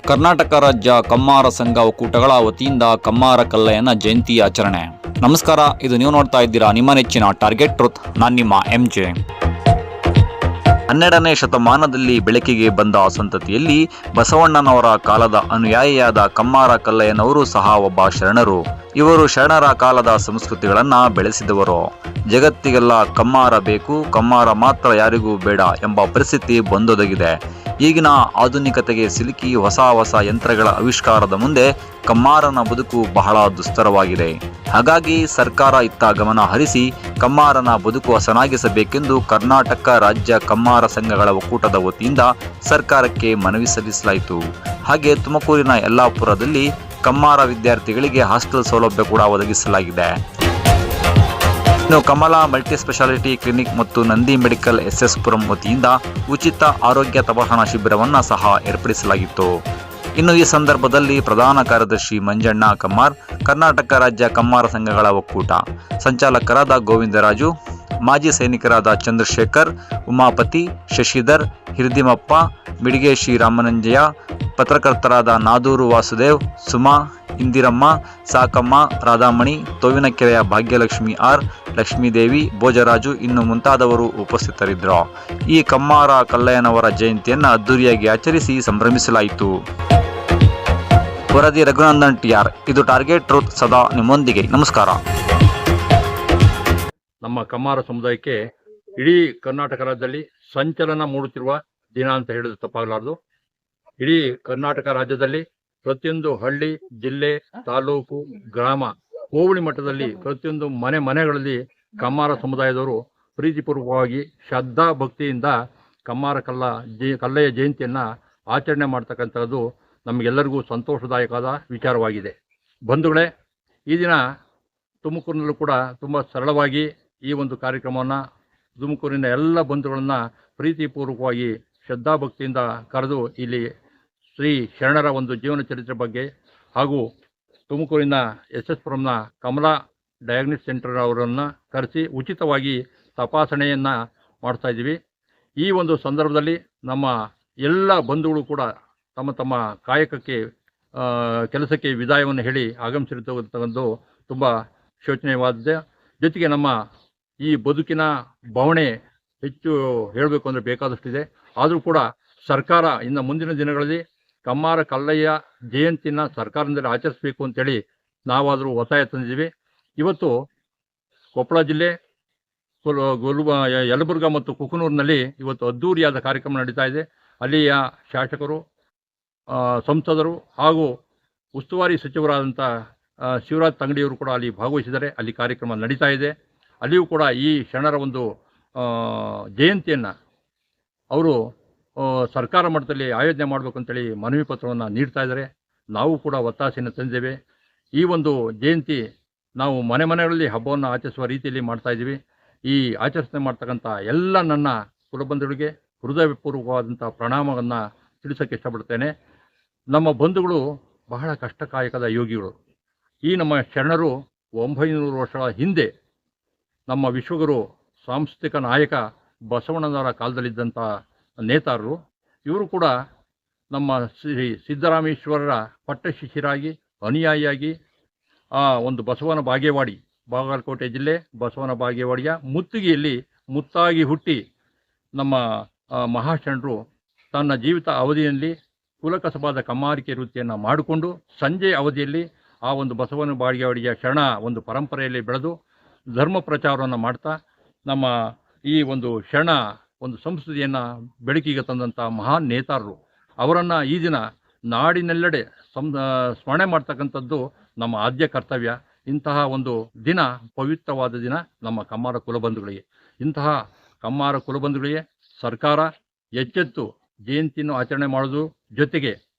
ಕರ್ನಾಟಕ ರಾಜ್ಯ ಕಮ್ಮಾರ ಸಂಘ ಒಕ್ಕೂಟಗಳ ವತಿಯಿಂದ ಕಮ್ಮಾರ ಕಲ್ಲಯ್ಯನ ಜಯಂತಿ ಆಚರಣೆ. ನಮಸ್ಕಾರ, ಇದು ನೀವು ನೋಡ್ತಾ ಇದ್ದೀರಾ ನಿಮ್ಮ ನೆಚ್ಚಿನ ಟಾರ್ಗೆಟ್ ಟ್ರುತ್. ನಾನು ನಿಮ್ಮ MJ. 12ನೇ ಶತಮಾನದಲ್ಲಿ ಬೆಳಕಿಗೆ ಬಂದ ಸಂತತಿಯಲ್ಲಿ ಬಸವಣ್ಣನವರ ಕಾಲದ ಅನುಯಾಯಿಯಾದ ಕಮ್ಮಾರ ಕಲ್ಲಯ್ಯನವರು ಸಹ ಒಬ್ಬ ಶರಣರು. ಇವರು ಶರಣರ ಕಾಲದ ಸಂಸ್ಕೃತಿಗಳನ್ನು ಬೆಳೆಸಿದವರು. ಜಗತ್ತಿಗೆಲ್ಲ ಕಮ್ಮಾರ ಬೇಕು, ಕಮ್ಮಾರ ಮಾತ್ರ ಯಾರಿಗೂ ಬೇಡ ಎಂಬ ಪರಿಸ್ಥಿತಿ ಬಂದೊದಗಿದೆ. ಈಗಿನ ಆಧುನಿಕತೆಗೆ ಸಿಲುಕಿ ಹೊಸ ಯಂತ್ರಗಳ ಆವಿಷ್ಕಾರದ ಮುಂದೆ ಕಮ್ಮಾರನ ಬದುಕು ಬಹಳ ದುಸ್ತರವಾಗಿದೆ. ಹಾಗಾಗಿ ಸರ್ಕಾರ ಇತ್ತ ಗಮನ ಹರಿಸಿ ಕಮ್ಮಾರನ ಬದುಕು ಹಸನಾಗಿಸಬೇಕೆಂದು ಕರ್ನಾಟಕ ರಾಜ್ಯ ಕಮ್ಮಾರ ಸಂಘಗಳ ಒಕ್ಕೂಟದ ವತಿಯಿಂದ ಸರ್ಕಾರಕ್ಕೆ ಮನವಿ ಸಲ್ಲಿಸಲಾಯಿತು. ಹಾಗೆ ತುಮಕೂರಿನ ಯಲ್ಲಾಪುರದಲ್ಲಿ ಕಮ್ಮಾರ ವಿದ್ಯಾರ್ಥಿಗಳಿಗೆ ಹಾಸ್ಟೆಲ್ ಸೌಲಭ್ಯ ಕೂಡ ಒದಗಿಸಲಾಗಿದೆ. ಇನ್ನು ಕಮಲಾ ಮಲ್ಟಿ ಸ್ಪೆಷಾಲಿಟಿ ಕ್ಲಿನಿಕ್ ಮತ್ತು ನಂದಿ ಮೆಡಿಕಲ್ SS ಪುರಂ ವತಿಯಿಂದ ಉಚಿತ ಆರೋಗ್ಯ ತಪಾಸಣಾ ಶಿಬಿರವನ್ನು ಸಹ ಏರ್ಪಡಿಸಲಾಗಿತ್ತು. ಇನ್ನು ಈ ಸಂದರ್ಭದಲ್ಲಿ ಪ್ರಧಾನ ಕಾರ್ಯದರ್ಶಿ ಮಂಜಣ್ಣ ಕಮ್ಮಾರ್, ಕರ್ನಾಟಕ ರಾಜ್ಯ ಕಮ್ಮಾರ ಸಂಘಗಳ ಒಕ್ಕೂಟ ಸಂಚಾಲಕರಾದ ಗೋವಿಂದರಾಜು, ಮಾಜಿ ಸೈನಿಕರಾದ ಚಂದ್ರಶೇಖರ್, ಉಮಾಪತಿ, ಶಶಿಧರ್, ಹಿರಿದಿಮಪ್ಪ, ಮಿಡಿಗೆ ಶ್ರೀರಾಮನಂಜಯ, ಪತ್ರಕರ್ತರಾದ ನಾದೂರು ವಾಸುದೇವ್, ಸುಮಾ, ಇಂದಿರಮ್ಮ, ಸಾಕಮ್ಮ, ರಾಧಾಮಣಿ, ತೋವಿನಕೆರೆಯ ಭಾಗ್ಯಲಕ್ಷ್ಮಿ R, ಲಕ್ಷ್ಮೀದೇವಿ, ಭೋಜರಾಜು ಇನ್ನು ಮುಂತಾದವರು ಉಪಸ್ಥಿತರಿದ್ದರು. ಈ ಕಮ್ಮಾರ ಕಲ್ಲಯ್ಯನವರ ಜಯಂತಿಯನ್ನು ಅದ್ದೂರಿಯಾಗಿ ಆಚರಿಸಿ ಸಂಭ್ರಮಿಸಲಾಯಿತು. ವರದಿ ರಘುನಂದನ್ TR. ಇದು ಟಾರ್ಗೆಟ್ ಟ್ರೂತ್, ಸದಾ ನಿಮ್ಮೊಂದಿಗೆ. ನಮಸ್ಕಾರ. ನಮ್ಮ ಕಮ್ಮಾರ ಸಮುದಾಯಕ್ಕೆ ಇಡೀ ಕರ್ನಾಟಕ ರಾಜ್ಯದಲ್ಲಿ ಸಂಚಲನ ಮೂಡುತ್ತಿರುವ ದಿನ ಅಂತ ಹೇಳಿದ್ರೆ ತಪ್ಪಾಗಲಾರದು. ಇಡೀ ಕರ್ನಾಟಕ ರಾಜ್ಯದಲ್ಲಿ ಪ್ರತಿಯೊಂದು ಹಳ್ಳಿ, ಜಿಲ್ಲೆ, ತಾಲೂಕು, ಗ್ರಾಮ, ಹೋಬಳಿ ಮಟ್ಟದಲ್ಲಿ ಪ್ರತಿಯೊಂದು ಮನೆಗಳಲ್ಲಿ ಕಮ್ಮಾರ ಸಮುದಾಯದವರು ಪ್ರೀತಿಪೂರ್ವಕವಾಗಿ ಶ್ರದ್ಧಾ ಭಕ್ತಿಯಿಂದ ಕಮ್ಮಾರ ಕಲ್ಲಯ್ಯ ಜಯಂತಿಯನ್ನು ಆಚರಣೆ ಮಾಡ್ತಕ್ಕಂಥದ್ದು ನಮಗೆಲ್ಲರಿಗೂ ಸಂತೋಷದಾಯಕವಾದ ವಿಚಾರವಾಗಿದೆ. ಬಂಧುಗಳೇ, ಈ ದಿನ ತುಮಕೂರಿನಲ್ಲೂ ಕೂಡ ತುಂಬ ಸರಳವಾಗಿ ಈ ಒಂದು ಕಾರ್ಯಕ್ರಮವನ್ನು ತುಮಕೂರಿನ ಎಲ್ಲ ಬಂಧುಗಳನ್ನು ಪ್ರೀತಿಪೂರ್ವಕವಾಗಿ ಶ್ರದ್ಧಾಭಕ್ತಿಯಿಂದ ಕರೆದು ಇಲ್ಲಿ ಶ್ರೀ ಶರಣರ ಒಂದು ಜೀವನ ಚರಿತ್ರೆ ಬಗ್ಗೆ ಹಾಗೂ ತುಮಕೂರಿನ SS ಪುರಂನ ಕಮಲಾ ಡಯಾಗ್ನಿಸ್ ಸೆಂಟರ್ ಅವರನ್ನು ಕರೆಸಿ ಉಚಿತವಾಗಿ ತಪಾಸಣೆಯನ್ನು ಮಾಡ್ತಾ ಇದ್ದೀವಿ. ಈ ಒಂದು ಸಂದರ್ಭದಲ್ಲಿ ನಮ್ಮ ಎಲ್ಲ ಬಂಧುಗಳು ಕೂಡ ತಮ್ಮ ತಮ್ಮ ಕಾಯಕಕ್ಕೆ ಕೆಲಸಕ್ಕೆ ವಿದಾಯವನ್ನು ಹೇಳಿ ಆಗಮಿಸಿರ್ತಕ್ಕಂಥದ್ದು ತುಂಬ ಶೋಚನೀಯವಾದದ್ದೇ. ಜೊತೆಗೆ ನಮ್ಮ ಈ ಬದುಕಿನ ಬವಣೆ ಹೆಚ್ಚು ಹೇಳಬೇಕು ಅಂದರೆ ಬೇಕಾದಷ್ಟಿದೆ. ಆದರೂ ಕೂಡ ಸರ್ಕಾರ ಇನ್ನು ಮುಂದಿನ ದಿನಗಳಲ್ಲಿ ಕಮ್ಮಾರ ಕಲ್ಲಯ್ಯ ಜಯಂತಿನ ಸರ್ಕಾರದಿಂದಲೇ ಆಚರಿಸಬೇಕು ಅಂತೇಳಿ ನಾವಾದರೂ ಒತ್ತಾಯ ತಂದಿದ್ದೀವಿ. ಇವತ್ತು ಕೊಪ್ಪಳ ಜಿಲ್ಲೆ, ಯಲಬುರ್ಗಾ ಮತ್ತು ಕುಕನೂರಿನಲ್ಲಿ ಇವತ್ತು ಅದ್ದೂರಿಯಾದ ಕಾರ್ಯಕ್ರಮ ನಡೀತಾ ಇದೆ. ಅಲ್ಲಿಯ ಶಾಸಕರು, ಸಂಸದರು ಹಾಗೂ ಉಸ್ತುವಾರಿ ಸಚಿವರಾದಂಥ ಶಿವರಾಜ್ ತಂಗಡಿಯವರು ಕೂಡ ಅಲ್ಲಿ ಭಾಗವಹಿಸಿದ್ದಾರೆ. ಅಲ್ಲಿ ಕಾರ್ಯಕ್ರಮ ನಡೀತಾ ಇದೆ. ಅಲ್ಲಿಯೂ ಕೂಡ ಈ ಶರಣರ ಒಂದು ಜಯಂತಿಯನ್ನು ಅವರು ಸರ್ಕಾರ ಮಟ್ಟದಲ್ಲಿ ಆಯೋಜನೆ ಮಾಡಬೇಕು ಅಂತೇಳಿ ಮನವಿ ಪತ್ರವನ್ನು ನೀಡ್ತಾ ಇದ್ದಾರೆ. ನಾವು ಕೂಡ ಒತ್ತಾಸೆಯನ್ನು ತಂದಿದ್ದೇವೆ. ಈ ಒಂದು ಜಯಂತಿ ನಾವು ಮನೆಗಳಲ್ಲಿ ಹಬ್ಬವನ್ನು ಆಚರಿಸುವ ರೀತಿಯಲ್ಲಿ ಮಾಡ್ತಾ ಇದ್ದೀವಿ. ಈ ಆಚರಣೆ ಮಾಡ್ತಕ್ಕಂಥ ಎಲ್ಲ ನನ್ನ ಕುಲಬಂಧುಗಳಿಗೆ ಹೃದಯಪೂರ್ವಕವಾದಂಥ ಪ್ರಣಾಮವನ್ನು ತಿಳಿಸೋಕ್ಕೆ ಇಷ್ಟಪಡ್ತೇನೆ. ನಮ್ಮ ಬಂಧುಗಳು ಬಹಳ ಕಷ್ಟಕಾಯಕದ ಯೋಗಿಗಳು. ಈ ನಮ್ಮ ಶರಣರು 900 ವರ್ಷಗಳ ಹಿಂದೆ ನಮ್ಮ ವಿಶ್ವಗುರು ಸಾಂಸ್ಕೃತಿಕ ನಾಯಕ ಬಸವಣ್ಣನವರ ಕಾಲದಲ್ಲಿದ್ದಂಥ ನೇತಾರರು. ಇವರು ಕೂಡ ನಮ್ಮ ಶ್ರೀ ಸಿದ್ದರಾಮೇಶ್ವರರ ಪಟ್ಟಶಿಷ್ಯರಾಗಿ ಅನುಯಾಯಿಯಾಗಿ ಆ ಒಂದು ಬಸವನ ಬಾಗೇವಾಡಿ, ಬಾಗಲಕೋಟೆ ಜಿಲ್ಲೆ ಬಸವನ ಬಾಗೇವಾಡಿಯ ಮುತ್ತಿಗೆಯಲ್ಲಿ ಮುತ್ತಾಗಿ ಹುಟ್ಟಿ ನಮ್ಮ ಮಹಾಶರಣರು ತನ್ನ ಜೀವಿತ ಅವಧಿಯಲ್ಲಿ ಕುಲಕಸಬಾದ ಕಮ್ಮಾರಿಕೆ ವೃತ್ತಿಯನ್ನು ಮಾಡಿಕೊಂಡು ಸಂಜೆ ಅವಧಿಯಲ್ಲಿ ಆ ಒಂದು ಬಸವನ ಬಾಗೇವಾಡಿಯ ಶರಣ ಒಂದು ಪರಂಪರೆಯಲ್ಲಿ ಬೆಳೆದು ಧರ್ಮ ಪ್ರಚಾರವನ್ನು ಮಾಡ್ತಾ ನಮ್ಮ ಈ ಒಂದು ಶರಣ ಒಂದು ಸಂಸ್ಕೃತಿಯನ್ನು ಬೆಳಕಿಗೆ ತಂದಂಥ ಮಹಾನ್ ನೇತಾರರು. ಅವರನ್ನು ಈ ದಿನ ನಾಡಿನೆಲ್ಲೆಡೆ ಸ್ಮರಣೆ ಮಾಡ್ತಕ್ಕಂಥದ್ದು ನಮ್ಮ ಆದ್ಯ ಕರ್ತವ್ಯ. ಇಂತಹ ಒಂದು ದಿನ ಪವಿತ್ರವಾದ ದಿನ ನಮ್ಮ ಕಮ್ಮಾರ ಕುಲಬಂಧುಗಳಿಗೆ. ಇಂತಹ ಕಮ್ಮಾರ ಕುಲಬಂಧುಗಳಿಗೆ ಸರ್ಕಾರ ಎಚ್ಚೆತ್ತು ಜಯಂತಿಯನ್ನು ಆಚರಣೆ ಮಾಡೋದು ಜೊತೆಗೆ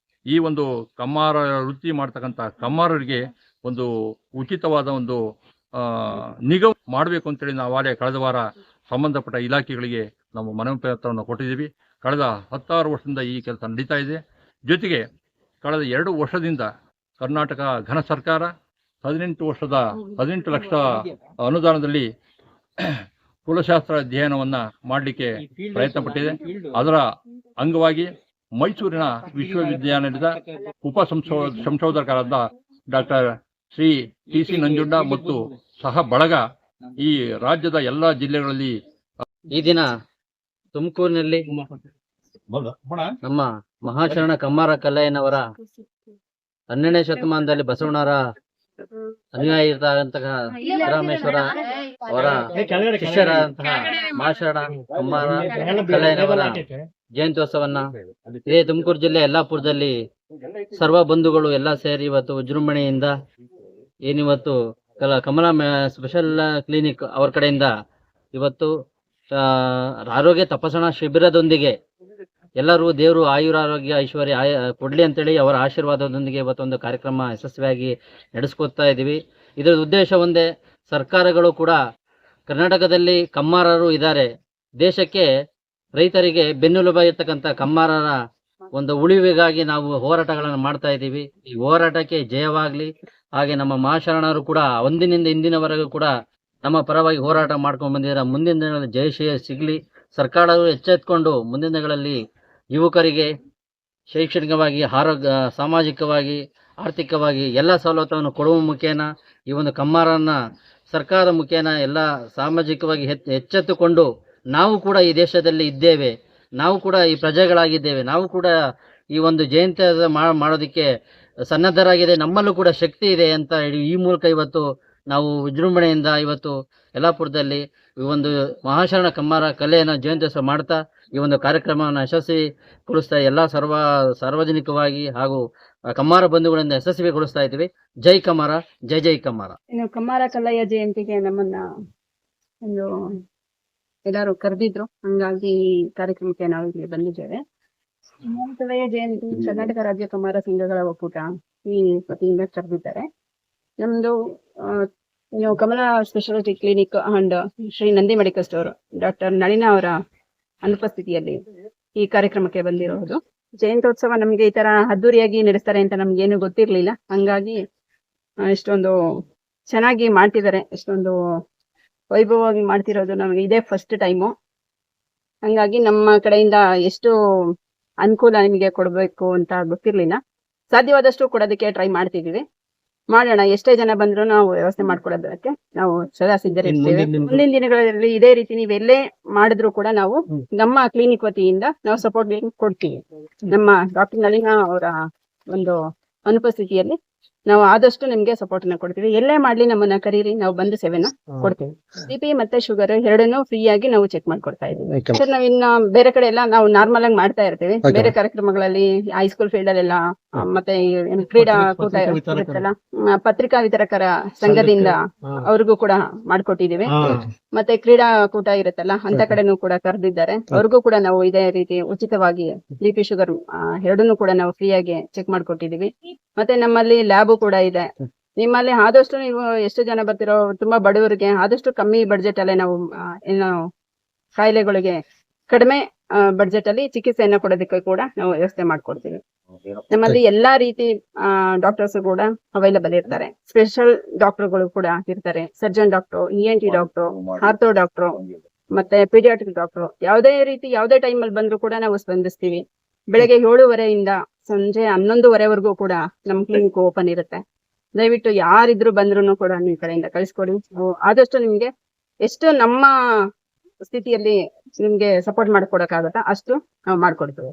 ಈ ಒಂದು ಕಮ್ಮಾರ ವೃತ್ತಿ ಮಾಡ್ತಕ್ಕಂಥ ಕಮ್ಮಾರರಿಗೆ ಒಂದು ಉಚಿತವಾದ ಒಂದು ನಿಗಮ ಮಾಡಬೇಕು ಅಂತೇಳಿ ನಾವು ಕಳೆದ ವಾರ ಸಂಬಂಧಪಟ್ಟ ಇಲಾಖೆಗಳಿಗೆ ನಾವು ಮನವಿ ಪತ್ರವನ್ನು ಕೊಟ್ಟಿದ್ದೀವಿ. ಕಳೆದ 16 ವರ್ಷದಿಂದ ಈ ಕೆಲಸ ನಡೀತಾ ಇದೆ. ಜೊತೆಗೆ ಕಳೆದ 2 ವರ್ಷದಿಂದ ಕರ್ನಾಟಕ ಘನ ಸರ್ಕಾರ 18 ಲಕ್ಷ ಅನುದಾನದಲ್ಲಿ ಕುಲಶಾಸ್ತ್ರ ಅಧ್ಯಯನವನ್ನು ಮಾಡಲಿಕ್ಕೆ ಪ್ರಯತ್ನ ಪಟ್ಟಿದೆ. ಅದರ ಅಂಗವಾಗಿ ಮೈಸೂರಿನ ವಿಶ್ವವಿದ್ಯಾನಿಲಯದ ಸಂಶೋಧಕರಾದ ಡಾಕ್ಟರ್ ಶ್ರೀ ಟಿ.ಸಿ. ನಂಜುಂಡ ಮತ್ತು ಸಹ ಬಳಗ ಈ ರಾಜ್ಯದ ಎಲ್ಲ ಜಿಲ್ಲೆಗಳಲ್ಲಿ ಈ ದಿನ ತುಮಕೂರಿನಲ್ಲಿ ನಮ್ಮ ಮಹಾಶರಣ ಕಮ್ಮಾರ ಕಲ್ಲಯ್ಯನವರ 12ನೇ ಶತಮಾನದಲ್ಲಿ ಬಸವಣ್ಣವರ ಅನುಯಾಯಿ ಇರತಕ್ಕಂತಹ ಸಿದ್ದರಾಮೇಶ್ವರ ಅವರ ಶಿಷ್ಯರಾದಂತಹ ಮಹಾಶರಣ ಕಮ್ಮಾರ ಕಲ್ಲಯ್ಯನವರ ಜಯಂತ್ಯೋತ್ಸವನ್ನ ಇದೇ ತುಮಕೂರು ಜಿಲ್ಲೆ ಯಲ್ಲಾಪುರದಲ್ಲಿ ಸರ್ವ ಬಂಧುಗಳು ಎಲ್ಲ ಸೇರಿ ಇವತ್ತು ವಿಜೃಂಭಣೆಯಿಂದ ಏನಿವತ್ತು ಕಮಲಾ ಸ್ಪೆಷಲ್ ಕ್ಲಿನಿಕ್ ಅವ್ರ ಕಡೆಯಿಂದ ಇವತ್ತು ಆರೋಗ್ಯ ತಪಾಸಣಾ ಶಿಬಿರದೊಂದಿಗೆ ಎಲ್ಲರೂ ದೇವರು ಆಯುರಾರೋಗ್ಯ ಐಶ್ವರ್ಯ ಕೊಡ್ಲಿ ಅಂತೇಳಿ ಅವರ ಆಶೀರ್ವಾದದೊಂದಿಗೆ ಇವತ್ತೊಂದು ಕಾರ್ಯಕ್ರಮ ಯಶಸ್ವಿಯಾಗಿ ನಡೆಸ್ಕೊತಾ ಇದ್ದೀವಿ. ಇದರ ಉದ್ದೇಶ ಒಂದೇ, ಸರ್ಕಾರಗಳು ಕೂಡ ಕರ್ನಾಟಕದಲ್ಲಿ ಕಮ್ಮಾರರು ಇದ್ದಾರೆ, ದೇಶಕ್ಕೆ ರೈತರಿಗೆ ಬೆನ್ನೆಲುಬು ಇರ್ತಕ್ಕಂಥ ಕಮ್ಮಾರರ ಒಂದು ಉಳಿವಿಗಾಗಿ ನಾವು ಹೋರಾಟಗಳನ್ನು ಮಾಡ್ತಾ ಇದ್ದೀವಿ. ಈ ಹೋರಾಟಕ್ಕೆ ಜಯವಾಗ್ಲಿ. ಹಾಗೆ ನಮ್ಮ ಮಹಾಶರಣರು ಕೂಡ ಒಂದಿನಿಂದ ಇಂದಿನವರೆಗೂ ಕೂಡ ನಮ್ಮ ಪರವಾಗಿ ಹೋರಾಟ ಮಾಡ್ಕೊಂಡು ಬಂದಿದ್ದಾರೆ. ಮುಂದಿನ ದಿನಗಳಲ್ಲಿ ಜಯ ಸಿಗಲಿ. ಸರ್ಕಾರವು ಎಚ್ಚೆತ್ಕೊಂಡು ಮುಂದಿನ ದಿನಗಳಲ್ಲಿ ಯುವಕರಿಗೆ ಶೈಕ್ಷಣಿಕವಾಗಿ, ಆರೋಗ್ಯ, ಸಾಮಾಜಿಕವಾಗಿ, ಆರ್ಥಿಕವಾಗಿ ಎಲ್ಲ ಸವಲತ್ತನ್ನು ಕೊಡುವ ಮುಖೇನ ಈ ಒಂದು ಕಮ್ಮಾರನ್ನ ಸರ್ಕಾರ ಮುಖೇನ ಎಲ್ಲ ಸಾಮಾಜಿಕವಾಗಿ ಎಚ್ಚೆತ್ತುಕೊಂಡು ನಾವು ಕೂಡ ಈ ದೇಶದಲ್ಲಿ ಇದ್ದೇವೆ, ನಾವು ಕೂಡ ಈ ಪ್ರಜೆಗಳಾಗಿದ್ದೇವೆ, ನಾವು ಕೂಡ ಈ ಒಂದು ಜಯಂತಿ ಮಾಡೋದಕ್ಕೆ ಸನ್ನದ್ಧರಾಗಿದೆ, ನಮ್ಮಲ್ಲೂ ಕೂಡ ಶಕ್ತಿ ಇದೆ ಅಂತ ಈ ಮೂಲಕ ಇವತ್ತು ನಾವು ವಿಜೃಂಭಣೆಯಿಂದ ಇವತ್ತು ಯಲ್ಲಾಪುರದಲ್ಲಿ ಈ ಒಂದು ಮಹಾಶರಣ ಕಮ್ಮಾರ ಕಲೆಯನ್ನು ಜಯಂತ್ಯೋತ್ಸವ ಮಾಡ್ತಾ ಈ ಒಂದು ಕಾರ್ಯಕ್ರಮವನ್ನು ಯಶಸ್ವಿಗೊಳಿಸ್ತಾ ಎಲ್ಲ ಸಾರ್ವಜನಿಕವಾಗಿ ಹಾಗೂ ಕಮ್ಮಾರ ಬಂಧುಗಳಿಂದ ಯಶಸ್ವಿಗೊಳಿಸ್ತಾ ಇದ್ದೀವಿ. ಜೈ ಕಮ್ಮಾರ, ಜೈ ಜೈ ಕಮ್ಮಾರ. ಇನ್ನು ಕಮ್ಮಾರ ಕಲ್ಲಯ್ಯ ಜಯಂತಿಗೆ ನಮ್ಮನ್ನ ಒಂದು ಎಲ್ಲರೂ ಕರೆದಿದ್ರು, ಹಂಗಾಗಿ ಈ ಕಾರ್ಯಕ್ರಮಕ್ಕೆ ನಾವು ಇಲ್ಲಿ ಬಂದಿದ್ದೇವೆ. ಕಮ್ಮಾರ ಕಲ್ಲಯ್ಯ ಜಯಂತಿ ಕರ್ನಾಟಕ ರಾಜ್ಯ ಕಮ್ಮಾರ ಸಂಘಗಳ ಒಕ್ಕೂಟ ಈ ವತಿಯಿಂದ ಕರೆದಿದ್ದಾರೆ. ನಮ್ದು Kamala speciality clinic and Shri Nandi medical store doctor Nalina ಅವರ ಅನುಪಸ್ಥಿತಿಯಲ್ಲಿ ಈ ಕಾರ್ಯಕ್ರಮಕ್ಕೆ ಬಂದಿರೋದು. ಜಯಂತ್ಯೋತ್ಸವ ನಮ್ಗೆ ಈ ತರ ಅದ್ದೂರಿಯಾಗಿ ನಡೆಸ್ತಾರೆ ಅಂತ ನಮ್ಗೇನು ಗೊತ್ತಿರ್ಲಿಲ್ಲ, ಹಂಗಾಗಿ ಇಷ್ಟೊಂದು ಚೆನ್ನಾಗಿ ಮಾಡ್ತಿದ್ದಾರೆ, ಇಷ್ಟೊಂದು ವೈಭವವಾಗಿ ಮಾಡ್ತಿರೋದು ನಮಗೆ ಇದೇ ಫಸ್ಟ್ ಟೈಮು. ಹಂಗಾಗಿ ನಮ್ಮ ಕಡೆಯಿಂದ ಎಷ್ಟು ಅನುಕೂಲ ನಿಮಗೆ ಕೊಡಬೇಕು ಅಂತ ಗೊತ್ತಿರ್ಲಿಲ್ಲ, ಸಾಧ್ಯವಾದಷ್ಟು ಕೊಡೋದಕ್ಕೆ ಟ್ರೈ ಮಾಡ್ತಿದೀವಿ. ಮಾಡೋಣ, ಎಷ್ಟೇ ಜನ ಬಂದ್ರು ನಾವು ವ್ಯವಸ್ಥೆ ಮಾಡ್ಕೊಡೋದಕ್ಕೆ ನಾವು ಸದಾ ಸಿದ್ಧರಿರ್ತೇವೆ. ಮುಂದಿನ ದಿನಗಳಲ್ಲಿ ಇದೇ ರೀತಿ ನೀವೆಲ್ಲೇ ಮಾಡಿದ್ರು ಕೂಡ ನಾವು ನಮ್ಮ ಕ್ಲಿನಿಕ್ ವತಿಯಿಂದ ನಾವು ಸಪೋರ್ಟ್ ಕೊಡ್ತೀವಿ. ನಮ್ಮ ಡಾಕ್ಟರ್ ನಳಿನಾ ಅವರ ಒಂದು ಅನುಪಸ್ಥಿತಿಯಲ್ಲಿ ನಾವು ಆದಷ್ಟು ನಿಮ್ಗೆ ಸಪೋರ್ಟ್ ನ ಕೊಡ್ತೀವಿ. ಎಲ್ಲೇ ಮಾಡ್ಲಿ ನಮ್ಮನ್ನ ಕರೀರಿ, ನಾವು ಬಂದು ಸೇವೆನ ಕೊಡ್ತೀವಿ. BP ಮತ್ತೆ ಶುಗರ್ ಎರಡನ್ನೂ ಫ್ರೀ ಆಗಿ ನಾವು ಚೆಕ್ ಮಾಡ್ಕೊಡ್ತಾ ಇದೀವಿ. ಸರ್, ನಾವ್ ಇನ್ನ ಬೇರೆ ಕಡೆ ಎಲ್ಲ ನಾವು ನಾರ್ಮಲ್ ಆಗಿ ಮಾಡ್ತಾ ಇರ್ತೀವಿ. ಬೇರೆ ಕಾರ್ಯಕ್ರಮಗಳಲ್ಲಿ ಹೈಸ್ಕೂಲ್ ಫೀಲ್ಡ್ ಅಲ್ಲೆಲ್ಲ ಮತ್ತೆ ಕ್ರೀಡಾಕೂಟ ಇರುತ್ತಲ್ಲ, ಪತ್ರಿಕಾ ವಿತರಕರ ಸಂಘದಿಂದ ಅವ್ರಿಗೂ ಕೂಡ ಮಾಡ್ಕೊಟ್ಟಿದೀವಿ. ಮತ್ತೆ ಕ್ರೀಡಾಕೂಟ ಇರುತ್ತಲ್ಲ, ಅಂತ ಕಡೆನೂ ಕೂಡ ಕರೆದಿದ್ದಾರೆ. ಅವ್ರಿಗೂ ಕೂಡ ನಾವು ಇದೇ ರೀತಿ ಉಚಿತವಾಗಿ BP ಶುಗರ್ ಎರಡನ್ನೂ ಕೂಡ ನಾವು ಫ್ರೀ ಆಗಿ ಚೆಕ್ ಮಾಡ್ಕೊಟ್ಟಿದೀವಿ. ಮತ್ತೆ ನಮ್ಮಲ್ಲಿ ಲ್ಯಾಬ್ ಕೂಡ ಇದೆ. ನಿಮ್ಮಲ್ಲಿ ಆದಷ್ಟು ನೀವು ಎಷ್ಟು ಜನ ಬರ್ತಿರೋ ತುಂಬಾ ಬಡವರಿಗೆ ಆದಷ್ಟು ಕಮ್ಮಿ ಬಡ್ಜೆಟ್ ಅಲ್ಲೇ ನಾವು ಏನು ಕಾಯಿಲೆಗಳಿಗೆ ಕಡಿಮೆ ಬಡ್ಜೆಟ್ ಅಲ್ಲಿ ಚಿಕಿತ್ಸೆಯನ್ನ ಕೊಡೋದಕ್ಕೆ ಕೂಡ ನಾವು ವ್ಯವಸ್ಥೆ ಮಾಡ್ಕೊಡ್ತೀವಿ. ನಮ್ಮಲ್ಲಿ ಎಲ್ಲಾ ರೀತಿ ಡಾಕ್ಟರ್ಸ್ ಕೂಡ ಅವೈಲಬಲ್ ಇರ್ತಾರೆ. ಸ್ಪೆಷಲ್ ಡಾಕ್ಟರ್ಗಳು ಕೂಡ ಇರ್ತಾರೆ. Surgeon doctor, ENT doctor, ortho doctor, ಮತ್ತೆ ಪೀಡಿಯಾಟ್ರಿಕ್ ಡಾಕ್ಟರ್. ಯಾವುದೇ ರೀತಿ ಯಾವುದೇ ಟೈಮ್ ಅಲ್ಲಿ ಬಂದ್ರು ಕೂಡ ನಾವು ಸ್ಪಂದಿಸ್ತೀವಿ. ಬೆಳಗ್ಗೆ 7:30 ಸಂಜೆ 11:30 ಕೂಡ ನಮ್ ಕ್ಲಿನಿಕ್ ಓಪನ್ ಇರುತ್ತೆ. ದಯವಿಟ್ಟು ಯಾರಿದ್ರು ಬಂದ್ರು ಕೂಡ ನಿಮ್ ಕಡೆಯಿಂದ ಕಳಿಸ್ಕೊಡಿ. ಆದಷ್ಟು ನಿಮ್ಗೆ ಎಷ್ಟು ನಮ್ಮ ಸ್ಥಿತಿಯಲ್ಲಿ ನಿಮ್ಗೆ ಸಪೋರ್ಟ್ ಮಾಡ್ಕೊಡಕ್ಕಾಗತ್ತಾ ಅಷ್ಟು ನಾವು ಮಾಡ್ಕೊಡ್ತೀವಿ.